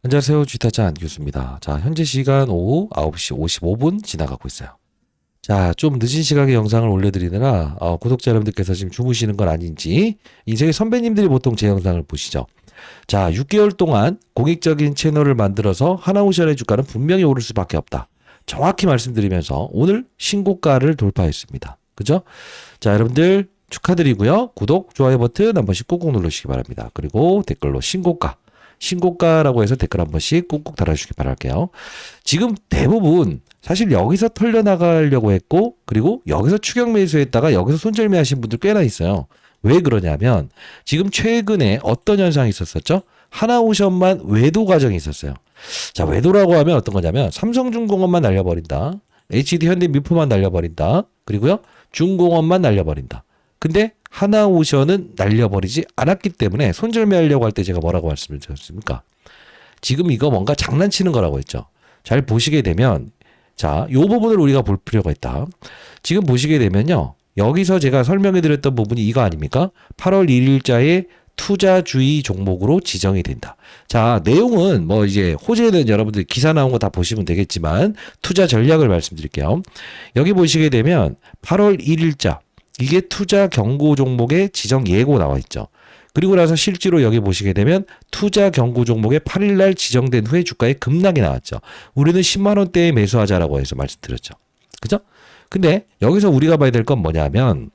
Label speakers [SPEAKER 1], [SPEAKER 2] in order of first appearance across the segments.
[SPEAKER 1] 안녕하세요. 쥐타짜 안교수입니다. 자, 현재 시간 오후 9시 55분 지나가고 있어요. 자, 좀 늦은 시각에 영상을 올려드리느라 구독자 여러분들께서 지금 주무시는 건 아닌지 인생의 선배님들이 보통 제 영상을 보시죠. 자, 6개월 동안 공익적인 채널을 만들어서 하나오션의 주가는 분명히 오를 수밖에 없다. 정확히 말씀드리면서 오늘 신고가를 돌파했습니다. 그죠? 자, 여러분들 축하드리고요. 구독, 좋아요 버튼 한 번씩 꾹꾹 누르시기 바랍니다. 그리고 댓글로 신고가라고 해서 댓글 한 번씩 꾹꾹 달아주시기 바랄게요. 지금 대부분 사실 여기서 털려나가려고 했고, 그리고 여기서 추격 매수했다가 여기서 손절매 하신 분들 꽤나 있어요. 왜 그러냐면 지금 최근에 어떤 현상이 있었었죠? 하나오션만 외도 과정이 있었어요. 자, 외도라고 하면 어떤 거냐면 삼성중공업만 날려버린다. HD 현대미포만 날려버린다. 그리고요, 중공업만 날려버린다. 근데 하나오션은 날려버리지 않았기 때문에 손절매하려고 할 때 제가 뭐라고 말씀을 드렸습니까? 지금 이거 뭔가 장난치는 거라고 했죠. 잘 보시게 되면, 자, 요 부분을 우리가 볼 필요가 있다. 지금 보시게 되면요, 여기서 제가 설명해 드렸던 부분이 이거 아닙니까? 8월 1일자에 투자주의 종목으로 지정이 된다. 자, 내용은 뭐 이제 호재는 여러분들 기사 나온 거 다 보시면 되겠지만 투자 전략을 말씀드릴게요. 여기 보시게 되면 8월 1일자 이게 투자 경고 종목의 지정 예고 나와 있죠. 그리고 나서 실제로 여기 보시게 되면 투자 경고 종목의 8일날 지정된 후에 주가에 급락이 나왔죠. 우리는 10만 원대에 매수하자라고 해서 말씀드렸죠. 그죠? 근데 여기서 우리가 봐야 될 건 뭐냐면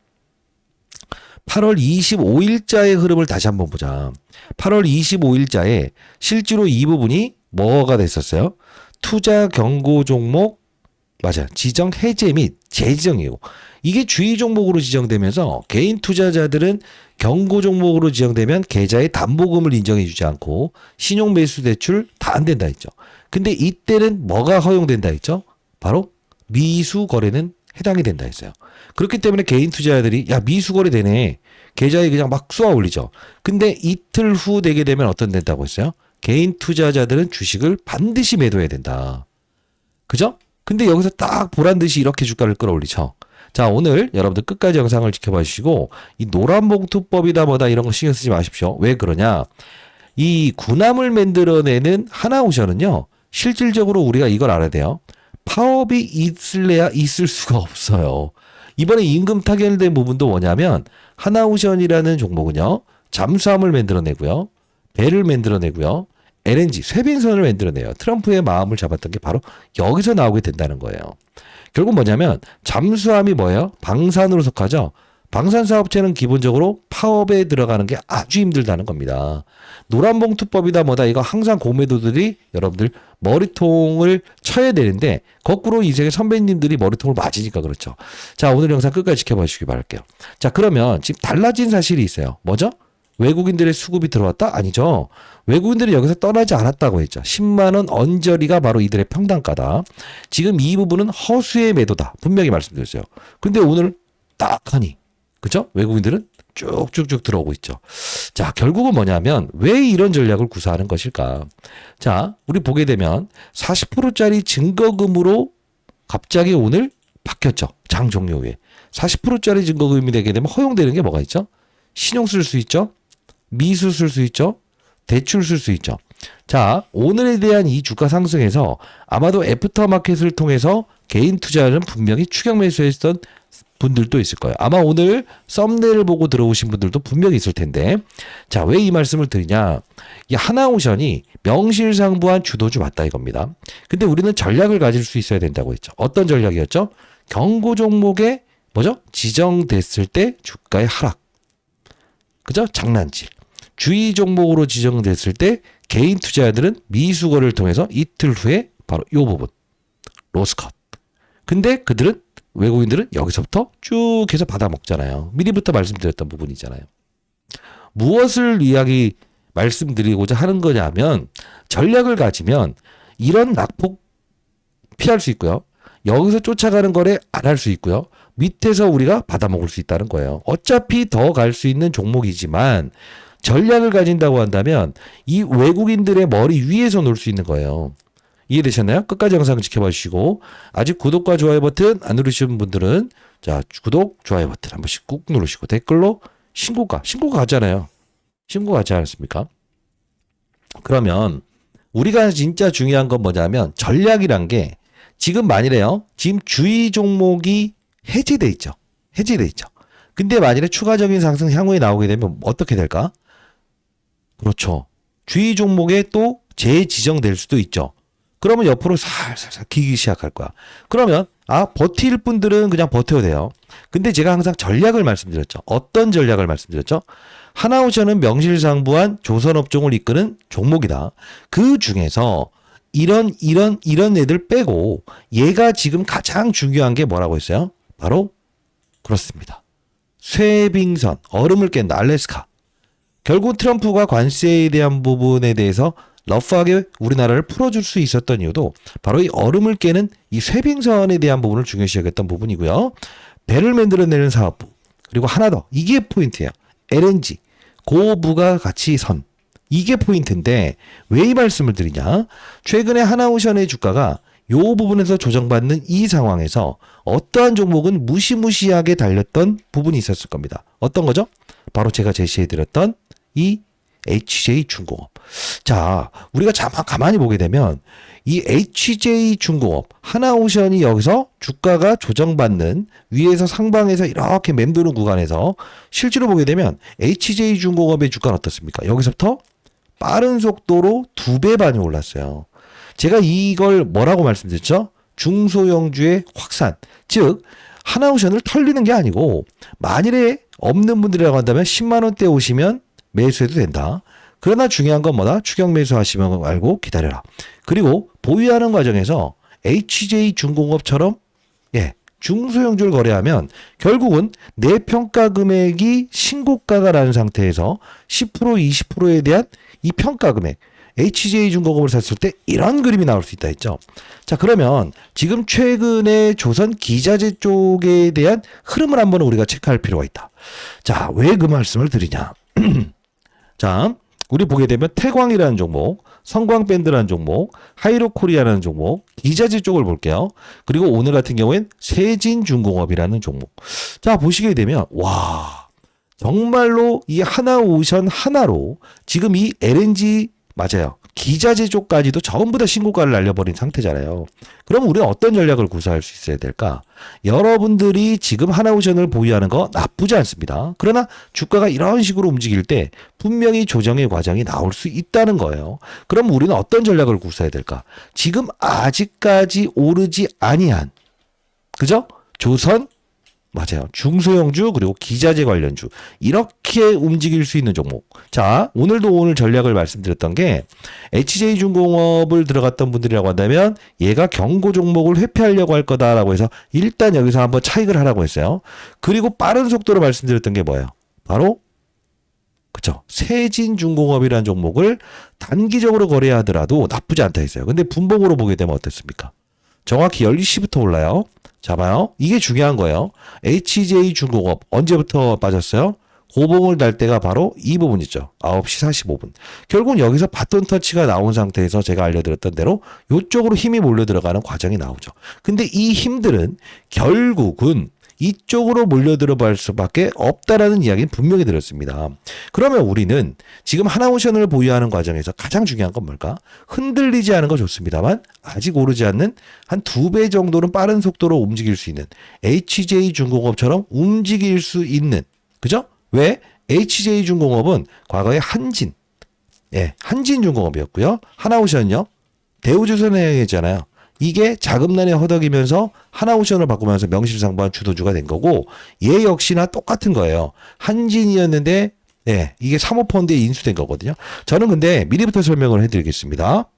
[SPEAKER 1] 8월 25일자의 흐름을 다시 한번 보자. 8월 25일자에 실제로 이 부분이 뭐가 됐었어요? 투자 경고 종목 맞아. 지정 해제 및 재지정이고 이게 주의 종목으로 지정되면서 개인 투자자들은 경고 종목으로 지정되면 계좌의 담보금을 인정해 주지 않고 신용 매수 대출 다 안 된다 했죠. 근데 이때는 뭐가 허용된다 했죠? 바로 미수 거래는 해당이 된다 했어요. 그렇기 때문에 개인 투자자들이 야 미수 거래 되네. 계좌에 그냥 막 쏘아 올리죠. 근데 이틀 후 되게 되면 어떤 된다고 했어요? 개인 투자자들은 주식을 반드시 매도해야 된다. 그죠? 근데 여기서 딱 보란 듯이 이렇게 주가를 끌어올리죠. 자, 오늘 여러분들 끝까지 영상을 지켜봐 주시고 이 노란 봉투법이다 뭐다 이런 거 신경 쓰지 마십시오. 왜 그러냐? 이 군함을 만들어내는 하나오션은요. 실질적으로 우리가 이걸 알아야 돼요. 파업이 있을래야 있을 수가 없어요. 이번에 임금 타결된 부분도 뭐냐면 하나오션이라는 종목은요. 잠수함을 만들어내고요. 배를 만들어내고요. LNG, 쇄빈선을 만들어내요. 트럼프의 마음을 잡았던 게 바로 여기서 나오게 된다는 거예요. 결국 뭐냐면 잠수함이 뭐예요? 방산으로 속하죠. 방산사업체는 기본적으로 파업에 들어가는 게 아주 힘들다는 겁니다. 노란봉투법이다 뭐다 이거 항상 고매도들이 여러분들 머리통을 쳐야 되는데 거꾸로 이 세계 선배님들이 머리통을 맞으니까 그렇죠. 자, 오늘 영상 끝까지 지켜봐 주시기 바랄게요. 자, 그러면 지금 달라진 사실이 있어요. 뭐죠? 외국인들의 수급이 들어왔다? 아니죠. 외국인들이 여기서 떠나지 않았다고 했죠. 10만 원 언저리가 바로 이들의 평단가다. 지금 이 부분은 허수의 매도다. 분명히 말씀드렸어요. 근데 오늘 딱 하니 그죠? 외국인들은 쭉쭉쭉 들어오고 있죠. 자, 결국은 뭐냐면 왜 이런 전략을 구사하는 것일까? 자, 우리 보게 되면 40%짜리 증거금으로 갑자기 오늘 바뀌었죠. 장 종료 후에. 40%짜리 증거금이 되게 되면 허용되는 게 뭐가 있죠? 신용 쓸 수 있죠? 미수 쓸 수 있죠? 대출 쓸 수 있죠. 자, 오늘에 대한 이 주가 상승에서 아마도 애프터마켓을 통해서 개인 투자는 분명히 추격 매수했던 분들도 있을 거예요. 아마 오늘 썸네일을 보고 들어오신 분들도 분명히 있을 텐데, 자, 왜 이 말씀을 드리냐? 이 하나오션이 명실상부한 주도주 맞다 이겁니다. 근데 우리는 전략을 가질 수 있어야 된다고 했죠. 어떤 전략이었죠? 경고 종목에 뭐죠? 지정됐을 때 주가의 하락. 그죠? 장난질. 주의 종목으로 지정됐을 때 개인 투자자들은 미수거를 통해서 이틀 후에 바로 이 부분 로스컷. 근데 그들은 외국인들은 여기서부터 쭉 해서 받아 먹잖아요. 미리부터 말씀드렸던 부분이잖아요. 무엇을 말씀드리고자 하는 거냐면 전략을 가지면 이런 낙폭 피할 수 있고요. 여기서 쫓아가는 거래 안 할 수 있고요. 밑에서 우리가 받아 먹을 수 있다는 거예요. 어차피 더 갈 수 있는 종목이지만 전략을 가진다고 한다면 이 외국인들의 머리 위에서 놀 수 있는 거예요. 이해되셨나요? 끝까지 영상을 지켜봐 주시고 아직 구독과 좋아요 버튼 안 누르신 분들은 자, 구독, 좋아요 버튼 한 번씩 꾹 누르시고 댓글로 신고가 가잖아요. 신고가 가지 않았습니까? 그러면 우리가 진짜 중요한 건 뭐냐면 전략이란 게 지금 만일에요. 지금 주의 종목이 해제돼 있죠. 해제돼 있죠. 근데 만일에 추가적인 상승 향후에 나오게 되면 어떻게 될까? 그렇죠. 주의 종목에 또 재지정될 수도 있죠. 그러면 옆으로 살살살 기기 시작할 거야. 그러면 버틸 분들은 그냥 버텨도 돼요. 근데 제가 항상 전략을 말씀드렸죠. 어떤 전략을 말씀드렸죠? 하나오션은 명실상부한 조선업종을 이끄는 종목이다. 그 중에서 이런 애들 빼고 얘가 지금 가장 중요한 게 뭐라고 했어요? 바로 그렇습니다. 쇠빙선, 얼음을 깬다, 알래스카. 결국 트럼프가 관세에 대한 부분에 대해서 러프하게 우리나라를 풀어줄 수 있었던 이유도 바로 이 얼음을 깨는 이 쇠빙선에 대한 부분을 중요시 여겼던 부분이고요. 배를 만들어내는 사업부. 그리고 하나 더. 이게 포인트예요. LNG. 고부가 가치선. 이게 포인트인데 왜 이 말씀을 드리냐. 최근에 하나오션의 주가가 요 부분에서 조정받는 이 상황에서 어떠한 종목은 무시무시하게 달렸던 부분이 있었을 겁니다. 어떤 거죠? 바로 제가 제시해드렸던 이 HJ중공업. 자, 우리가 가만히 보게 되면 이 HJ중공업, 하나오션이 여기서 주가가 조정받는 위에서 상방에서 이렇게 맴도는 구간에서 실제로 보게 되면 HJ중공업의 주가는 어떻습니까? 여기서부터 빠른 속도로 2배 반이 올랐어요. 제가 이걸 뭐라고 말씀드렸죠? 중소형주의 확산. 즉, 하나오션을 털리는 게 아니고 만일에 없는 분들이라고 한다면 10만 원대 오시면 매수해도 된다. 그러나 중요한 건 뭐다? 추격 매수하시면 말고 기다려라. 그리고 보유하는 과정에서 HJ중공업처럼 중소형주를 거래하면 결국은 내 평가 금액이 신고가가 라는 상태에서 10% 20%에 대한 이 평가 금액 HJ중공업을 샀을 때 이런 그림이 나올 수 있다 했죠. 자, 그러면 지금 최근에 조선 기자재 쪽에 대한 흐름을 한번 우리가 체크할 필요가 있다. 자, 왜 그 말씀을 드리냐. 자, 우리 보게 되면 태광이라는 종목, 성광밴드라는 종목, 하이로코리아라는 종목, 기자재 쪽을 볼게요. 그리고 오늘 같은 경우엔 세진중공업이라는 종목. 자, 보시게 되면 와, 정말로 이 하나오션 하나로 지금 이 LNG 맞아요. 기자재 쪽까지도 전부 다 신고가를 날려버린 상태잖아요. 그럼 우리는 어떤 전략을 구사할 수 있어야 될까? 여러분들이 지금 하나오션을 보유하는 거 나쁘지 않습니다. 그러나 주가가 이런 식으로 움직일 때 분명히 조정의 과정이 나올 수 있다는 거예요. 그럼 우리는 어떤 전략을 구사해야 될까? 지금 아직까지 오르지 아니한, 그죠? 조선, 맞아요. 중소형주 그리고 기자재 관련주 이렇게 움직일 수 있는 종목. 자, 오늘 전략을 말씀드렸던 게 HJ중공업을 들어갔던 분들이라고 한다면 얘가 경고 종목을 회피하려고 할 거다라고 해서 일단 여기서 한번 차익을 하라고 했어요. 그리고 빠른 속도로 말씀드렸던 게 뭐예요? 바로 그쵸. 세진중공업이라는 종목을 단기적으로 거래하더라도 나쁘지 않다 했어요. 근데 분봉으로 보게 되면 어땠습니까? 정확히 12시부터 올라요. 자, 봐요. 이게 중요한 거예요. HJ중공업 언제부터 빠졌어요? 고봉을 달 때가 바로 이 부분 있죠. 9시 45분. 결국은 여기서 바톤 터치가 나온 상태에서 제가 알려드렸던 대로 이쪽으로 힘이 몰려 들어가는 과정이 나오죠. 근데 이 힘들은 결국은 이쪽으로 몰려 들어갈 수밖에 없다라는 이야기는 분명히 들었습니다. 그러면 우리는 지금 하나오션을 보유하는 과정에서 가장 중요한 건 뭘까? 흔들리지 않은 거 좋습니다만 아직 오르지 않는 한 2배 정도는 빠른 속도로 움직일 수 있는 HJ중공업처럼 움직일 수 있는, 그죠? 왜? HJ중공업은 과거에 한진중공업이었고요. 하나오션은요, 대우조선해양이었잖아요. 이게 자금난에 허덕이면서 하나오션을 바꾸면서 명실상부한 주도주가 된 거고, 얘 역시나 똑같은 거예요. 한진이었는데 이게 사모펀드에 인수된 거거든요. 저는 근데 미리부터 설명을 해드리겠습니다.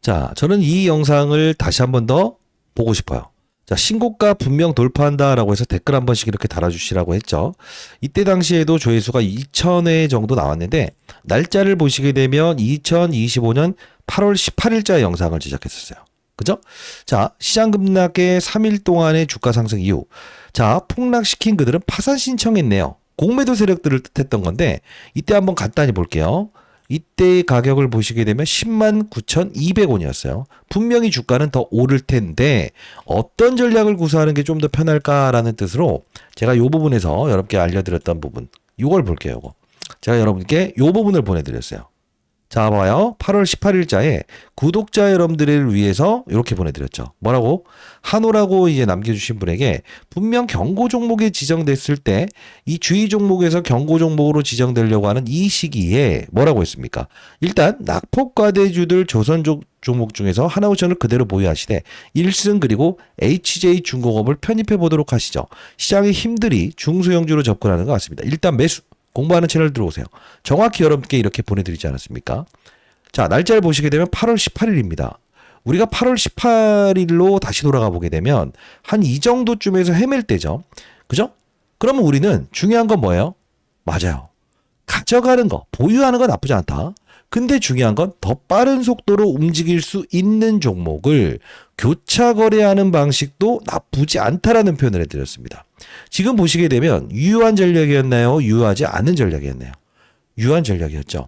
[SPEAKER 1] 자, 저는 이 영상을 다시 한 번 더 보고 싶어요. 자, 신고가 분명 돌파한다라고 해서 댓글 한 번씩 이렇게 달아주시라고 했죠. 이때 당시에도 조회수가 2,000회 정도 나왔는데 날짜를 보시게 되면 2025년 8월 18일자 영상을 제작했었어요. 그죠? 자, 시장 급락의 3일 동안의 주가 상승 이후, 자, 폭락시킨 그들은 파산 신청했네요. 공매도 세력들을 뜻했던 건데 이때 한번 간단히 볼게요. 이때의 가격을 보시게 되면 109,200원이었어요. 분명히 주가는 더 오를 텐데 어떤 전략을 구사하는 게 좀 더 편할까라는 뜻으로 제가 이 부분에서 여러분께 알려드렸던 부분, 이걸 볼게요. 이거. 제가 여러분께 이 부분을 보내드렸어요. 자, 봐요. 8월 18일자에 구독자 여러분들을 위해서 이렇게 보내드렸죠. 뭐라고? 한호라고 이제 남겨주신 분에게 분명 경고 종목에 지정됐을 때 이 주의 종목에서 경고 종목으로 지정되려고 하는 이 시기에 뭐라고 했습니까? 일단 낙폭과대주들 조선 종목 중에서 하나오션을 그대로 보유하시되 1승 그리고 HJ중공업을 편입해 보도록 하시죠. 시장의 힘들이 중소형주로 접근하는 것 같습니다. 일단 매수. 공부하는 채널 들어오세요. 정확히 여러분께 이렇게 보내드리지 않았습니까? 자, 날짜를 보시게 되면 8월 18일입니다. 우리가 8월 18일로 다시 돌아가 보게 되면 한 이 정도쯤에서 헤맬 때죠. 그죠? 그러면 우리는 중요한 건 뭐예요? 맞아요. 가져가는 거, 보유하는 건 나쁘지 않다. 근데 중요한 건 더 빠른 속도로 움직일 수 있는 종목을 교차 거래하는 방식도 나쁘지 않다라는 표현을 해드렸습니다. 지금 보시게 되면 유효한 전략이었나요? 유효하지 않은 전략이었나요? 유효한 전략이었죠.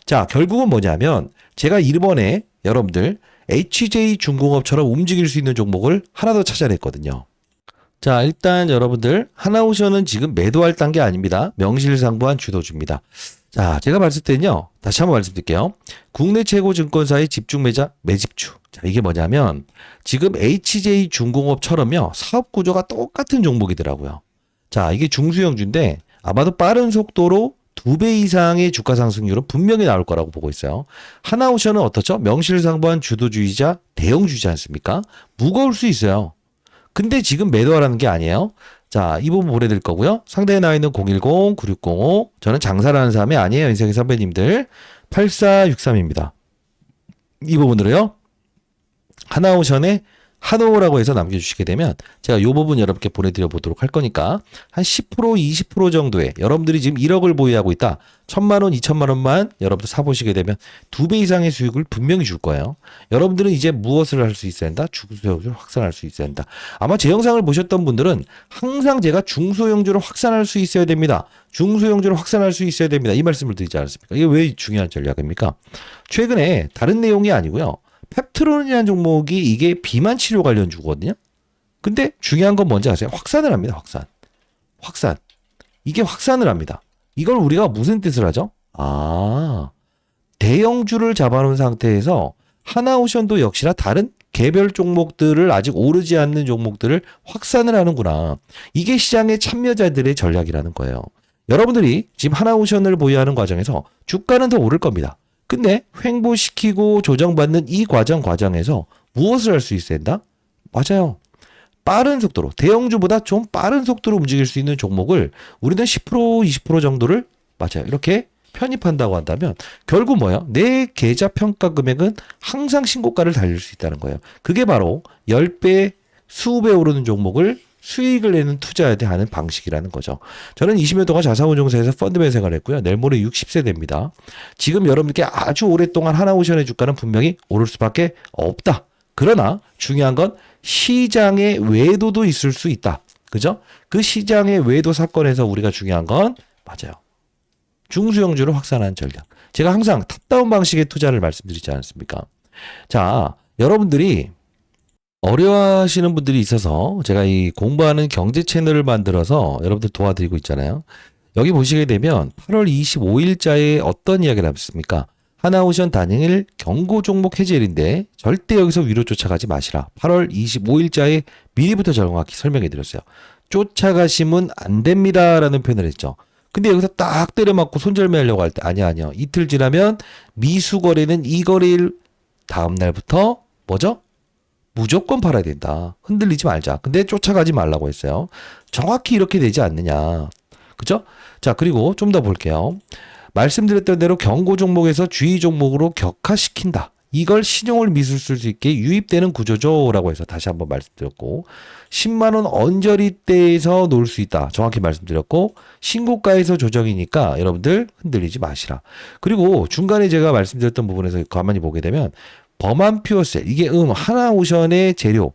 [SPEAKER 1] 자, 결국은 뭐냐면 제가 이번에 여러분들 HJ중공업처럼 움직일 수 있는 종목을 하나 더 찾아냈거든요. 자, 일단 여러분들 하나오션은 지금 매도할 단계 아닙니다. 명실상부한 주도주입니다. 자, 제가 봤을 때는요. 다시 한번 말씀드릴게요. 국내 최고 증권사의 집중 매집주. 자, 이게 뭐냐면 지금 HJ중공업처럼요. 사업 구조가 똑같은 종목이더라고요. 자, 이게 중수형주인데 아마도 빠른 속도로 2배 이상의 주가 상승률은 분명히 나올 거라고 보고 있어요. 하나오션은 어떻죠? 명실상부한 주도주의자 대형주지 않습니까? 무거울 수 있어요. 근데 지금 매도하라는 게 아니에요. 자, 이 부분 보내드릴 거고요. 상단에 나와 있는 010-9605. 저는 장사를 하는 사람이 아니에요. 인생의 선배님들. 8463입니다. 이 부분으로요. 하나오션의 한호라고 해서 남겨주시게 되면 제가 이 부분 여러분께 보내드려 보도록 할 거니까 한 10% 20% 정도의 여러분들이 지금 1억을 보유하고 있다. 1,000만 원 2,000만 원만 여러분들 사보시게 되면 2배 이상의 수익을 분명히 줄 거예요. 여러분들은 이제 무엇을 할 수 있어야 한다? 중소형주를 확산할 수 있어야 한다. 아마 제 영상을 보셨던 분들은 항상 제가 중소형주를 확산할 수 있어야 됩니다. 중소형주를 확산할 수 있어야 됩니다. 이 말씀을 드리지 않았습니까? 이게 왜 중요한 전략입니까? 최근에 다른 내용이 아니고요. 펩트론이라는 종목이 이게 비만 치료 관련주거든요. 근데 중요한 건 뭔지 아세요? 확산을 합니다. 확산. 이게 확산을 합니다. 이걸 우리가 무슨 뜻을 하죠? 대형주를 잡아놓은 상태에서 하나오션도 역시나 다른 개별 종목들을 아직 오르지 않는 종목들을 확산을 하는구나. 이게 시장의 참여자들의 전략이라는 거예요. 여러분들이 지금 하나오션을 보유하는 과정에서 주가는 더 오를 겁니다. 근데 횡보시키고 조정받는 이 과정에서 무엇을 할 수 있어야 된다? 맞아요. 빠른 속도로, 대형주보다 좀 빠른 속도로 움직일 수 있는 종목을 우리는 10% 20% 정도를 맞아요. 이렇게 편입한다고 한다면 결국 뭐예요? 내 계좌 평가 금액은 항상 신고가를 달릴 수 있다는 거예요. 그게 바로 10배, 20배 오르는 종목을 수익을 내는 투자해야 하는 방식이라는 거죠. 저는 20년 동안 자산운용사에서 펀드맨 생활을 했고요. 내일 모레 60세 됩니다. 지금 여러분께 아주 오랫동안 하나오션의 주가는 분명히 오를 수밖에 없다. 그러나 중요한 건 시장의 외도도 있을 수 있다. 그죠? 그 시장의 외도 사건에서 우리가 중요한 건 맞아요. 중소형주를 확산하는 전략. 제가 항상 탑다운 방식의 투자를 말씀드리지 않습니까? 자, 여러분들이 어려워하시는 분들이 있어서 제가 이 공부하는 경제 채널을 만들어서 여러분들 도와드리고 있잖아요. 여기 보시게 되면 8월 25일자에 어떤 이야기를 하셨습니까? 하나오션 단일 경고 종목 해제일인데 절대 여기서 위로 쫓아가지 마시라. 8월 25일자에 미리부터 정확히 설명해 드렸어요. 쫓아가시면 안 됩니다라는 표현을 했죠. 근데 여기서 딱 때려맞고 손절매하려고 할 때 아니야. 이틀 지나면 미수거래는 이 거래일 다음 날부터 뭐죠? 무조건 팔아야 된다. 흔들리지 말자. 근데 쫓아가지 말라고 했어요. 정확히 이렇게 되지 않느냐. 그죠? 자, 그리고 좀 더 볼게요. 말씀드렸던 대로 경고 종목에서 주의 종목으로 격화시킨다. 이걸 신용을 미술 수 있게 유입되는 구조죠라고 해서 다시 한번 말씀드렸고 10만 원 언저리대에서 놓을 수 있다. 정확히 말씀드렸고 신고가에서 조정이니까 여러분들 흔들리지 마시라. 그리고 중간에 제가 말씀드렸던 부분에서 가만히 보게 되면 범한 퓨어셀 이게 하나오션의 재료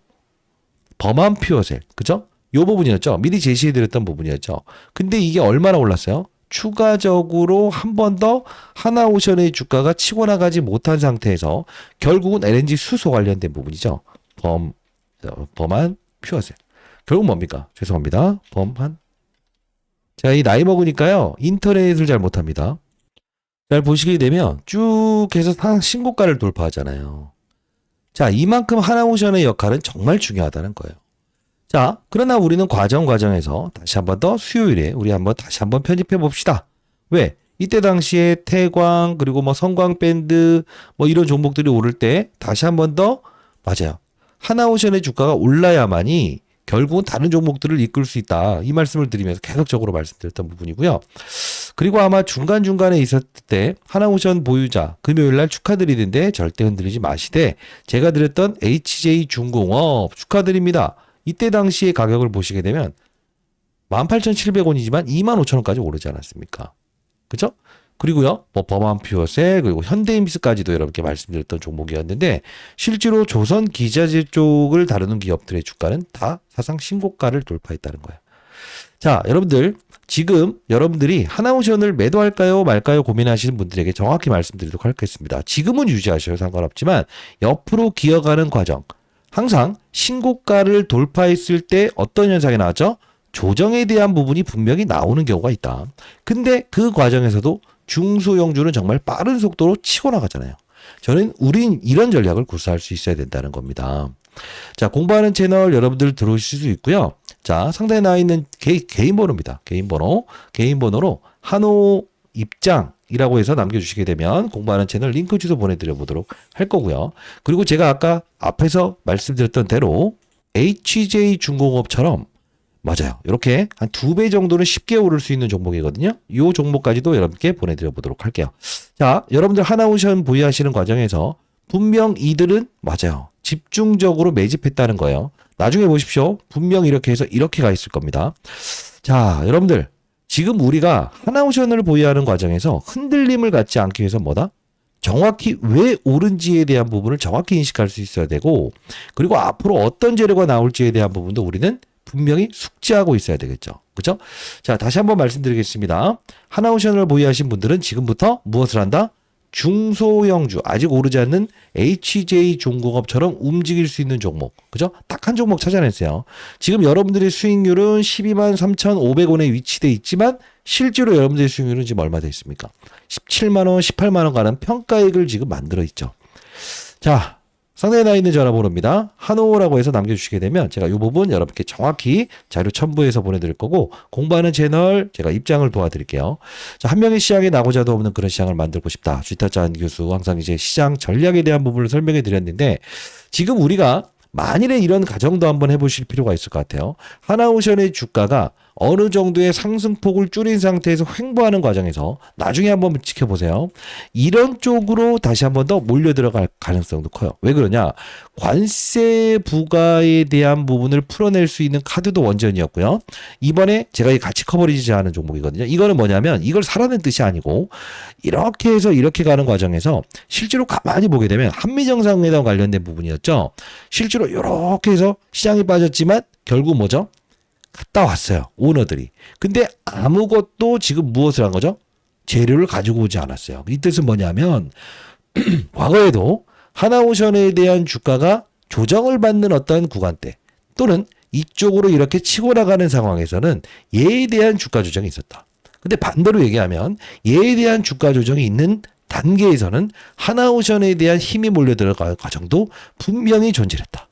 [SPEAKER 1] 범한 퓨어셀 그죠? 요 부분이었죠. 미리 제시해드렸던 부분이었죠. 근데 이게 얼마나 올랐어요? 추가적으로 한 번 더 하나오션의 주가가 치고 나가지 못한 상태에서 결국은 LNG 수소 관련된 부분이죠. 범한 퓨어셀. 결국 뭡니까? 죄송합니다. 범한. 제가 이 나이 먹으니까요. 인터넷을 잘 못합니다. 잘 보시게 되면 쭉 해서 신고가를 돌파하잖아요. 자, 이만큼 하나오션의 역할은 정말 중요하다는 거예요. 자, 그러나 우리는 과정에서 다시 한번 더 수요일에 우리 다시 한번 편집해 봅시다. 왜? 이때 당시에 태광 그리고 뭐 성광밴드 뭐 이런 종목들이 오를 때 다시 한번 더 맞아요. 하나오션의 주가가 올라야만이 결국은 다른 종목들을 이끌 수 있다. 이 말씀을 드리면서 계속적으로 말씀드렸던 부분이고요. 그리고 아마 중간중간에 있었을 때 하나오션 보유자 금요일 날 축하드리는데 절대 흔들리지 마시되 제가 드렸던 HJ중공업 축하드립니다. 이때 당시의 가격을 보시게 되면 18,700원이지만 25,000원까지 오르지 않았습니까? 그죠? 그리고요, 뭐 범한퓨어셀 그리고 현대임스까지도 여러분께 말씀드렸던 종목이었는데 실제로 조선 기자재 쪽을 다루는 기업들의 주가는 다 사상 신고가를 돌파했다는 거예요. 자, 여러분들 지금 여러분들이 하나오션을 매도할까요 말까요 고민하시는 분들에게 정확히 말씀드리도록 하겠습니다. 지금은 유지하셔도 상관없지만 옆으로 기어가는 과정 항상 신고가를 돌파했을 때 어떤 현상이 나왔죠? 조정에 대한 부분이 분명히 나오는 경우가 있다. 근데 그 과정에서도 중소형주는 정말 빠른 속도로 치고 나가잖아요. 우린 이런 전략을 구사할 수 있어야 된다는 겁니다. 자, 공부하는 채널 여러분들 들어오실 수 있고요. 자, 상단에 나와 있는 개인 번호입니다. 개인 번호로 한호 입장이라고 해서 남겨주시게 되면 공부하는 채널 링크 주소 보내드려 보도록 할 거고요. 그리고 제가 아까 앞에서 말씀드렸던 대로 HJ중공업처럼 맞아요. 이렇게 한 2배 정도는 쉽게 오를 수 있는 종목이거든요. 이 종목까지도 여러분께 보내드려 보도록 할게요. 자, 여러분들 하나오션 보유하시는 과정에서 분명 이들은 맞아요. 집중적으로 매집했다는 거예요. 나중에 보십시오. 분명 이렇게 해서 이렇게 가 있을 겁니다. 자, 여러분들 지금 우리가 하나오션을 보유하는 과정에서 흔들림을 갖지 않기 위해서 뭐다? 정확히 왜 오른지에 대한 부분을 정확히 인식할 수 있어야 되고 그리고 앞으로 어떤 재료가 나올지에 대한 부분도 우리는 분명히 숙지하고 있어야 되겠죠. 그죠? 자, 다시 한번 말씀드리겠습니다. 하나오션을 보유하신 분들은 지금부터 무엇을 한다? 중소형주, 아직 오르지 않는 HJ중공업처럼 움직일 수 있는 종목. 그죠? 딱 한 종목 찾아냈어요. 지금 여러분들의 수익률은 123,500원에 위치돼 있지만 실제로 여러분들의 수익률은 지금 얼마 돼 있습니까? 17만원, 18만원 가는 평가액을 지금 만들어 있죠. 자, 상단에 나와 있는 전화번호입니다. 한호라고 해서 남겨주시게 되면 제가 이 부분 여러분께 정확히 자료 첨부해서 보내드릴 거고 공부하는 채널 제가 입장을 도와드릴게요. 자, 한 명의 시장에 나고자도 없는 그런 시장을 만들고 싶다. 주타짠 교수 항상 이제 시장 전략에 대한 부분을 설명해 드렸는데 지금 우리가 만일에 이런 가정도 한번 해보실 필요가 있을 것 같아요. 하나오션의 주가가 어느 정도의 상승폭을 줄인 상태에서 횡보하는 과정에서 나중에 한번 지켜보세요. 이런 쪽으로 다시 한번 더 몰려 들어갈 가능성도 커요. 왜 그러냐? 관세 부과에 대한 부분을 풀어낼 수 있는 카드도 원전이었고요. 이번에 제가 이 같이 커버리지 않은 종목이거든요. 이거는 뭐냐면 이걸 사라는 뜻이 아니고 이렇게 해서 이렇게 가는 과정에서 실제로 가만히 보게 되면 한미정상회담 관련된 부분이었죠. 실제로 이렇게 해서 시장이 빠졌지만 결국 뭐죠? 갔다 왔어요. 오너들이. 근데 아무것도 지금 무엇을 한 거죠? 재료를 가지고 오지 않았어요. 이 뜻은 뭐냐면 과거에도 하나오션에 대한 주가가 조정을 받는 어떤 구간대 또는 이쪽으로 이렇게 치고 나가는 상황에서는 얘에 대한 주가 조정이 있었다. 근데 반대로 얘기하면 얘에 대한 주가 조정이 있는 단계에서는 하나오션에 대한 힘이 몰려 들어갈 과정도 분명히 존재했다.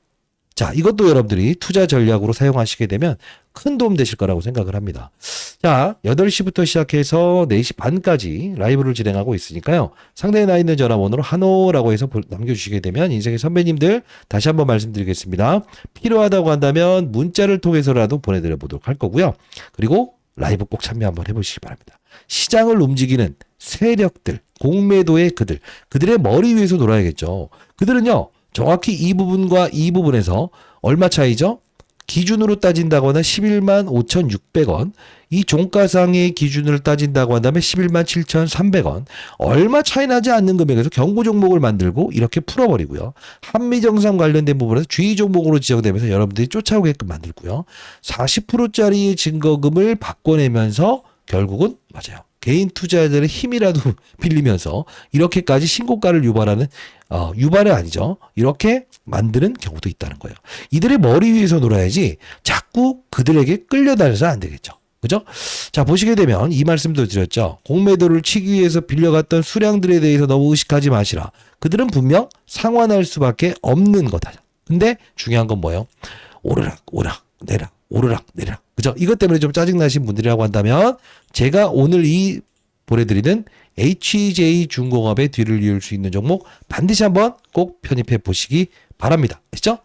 [SPEAKER 1] 자, 이것도 여러분들이 투자 전략으로 사용하시게 되면 큰 도움 되실 거라고 생각을 합니다. 자, 8시부터 시작해서 4시 반까지 라이브를 진행하고 있으니까요. 상단에 나 있는 전화번호로 한호라고 해서 남겨주시게 되면 인생의 선배님들 다시 한번 말씀드리겠습니다. 필요하다고 한다면 문자를 통해서라도 보내드려 보도록 할 거고요. 그리고 라이브 꼭 참여 한번 해보시기 바랍니다. 시장을 움직이는 세력들, 공매도의 그들의 머리 위에서 놀아야겠죠. 그들은요. 정확히 이 부분과 이 부분에서 얼마 차이죠? 기준으로 따진다거나 11만 5,600원, 이 종가상의 기준을 따진다고 한다면 11만 7,300원, 얼마 차이 나지 않는 금액에서 경고 종목을 만들고 이렇게 풀어버리고요. 한미정상 관련된 부분에서 주의 종목으로 지정되면서 여러분들이 쫓아오게끔 만들고요. 40%짜리 증거금을 바꿔내면서 결국은 맞아요. 개인 투자자들의 힘이라도 빌리면서 이렇게까지 신고가를 유발하는 유발은 아니죠. 이렇게 만드는 경우도 있다는 거예요. 이들의 머리 위에서 놀아야지 자꾸 그들에게 끌려다녀서 안 되겠죠. 그죠? 자, 보시게 되면 이 말씀도 드렸죠. 공매도를 치기 위해서 빌려갔던 수량들에 대해서 너무 의식하지 마시라. 그들은 분명 상환할 수밖에 없는 거다. 근데 중요한 건 뭐예요? 오르락 오르락 내락 오르락 내락. 그죠? 이것 때문에 좀 짜증나신 분들이라고 한다면 제가 오늘 이 보내드리는 HJ중공업의 뒤를 이을 수 있는 종목 반드시 한번 꼭 편입해 보시기 바랍니다. 아시죠?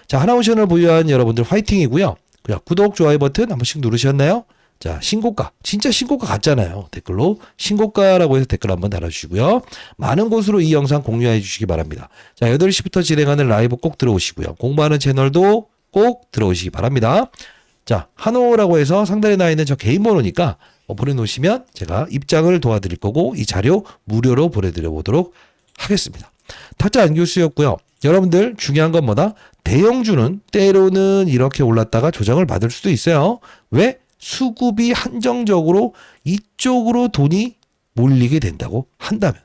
[SPEAKER 1] 자, 하나오션을 보유한 여러분들 화이팅이고요. 그냥 구독, 좋아요 버튼 한 번씩 누르셨나요? 자, 신고가. 진짜 신고가 같잖아요. 댓글로 신고가라고 해서 댓글 한번 달아주시고요. 많은 곳으로 이 영상 공유해 주시기 바랍니다. 자, 8시부터 진행하는 라이브 꼭 들어오시고요. 공부하는 채널도 꼭 들어오시기 바랍니다. 자, 한호라고 해서 상단에 나와 있는 저 개인 번호니까 보내놓으시면 제가 입장을 도와드릴 거고 이 자료 무료로 보내드려 보도록 하겠습니다. 타짜 안교수였고요. 여러분들 중요한 건 뭐다? 대형주는 때로는 이렇게 올랐다가 조정을 받을 수도 있어요. 왜? 수급이 한정적으로 이쪽으로 돈이 몰리게 된다고 한다면.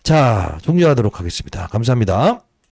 [SPEAKER 1] 자, 종료하도록 하겠습니다. 감사합니다.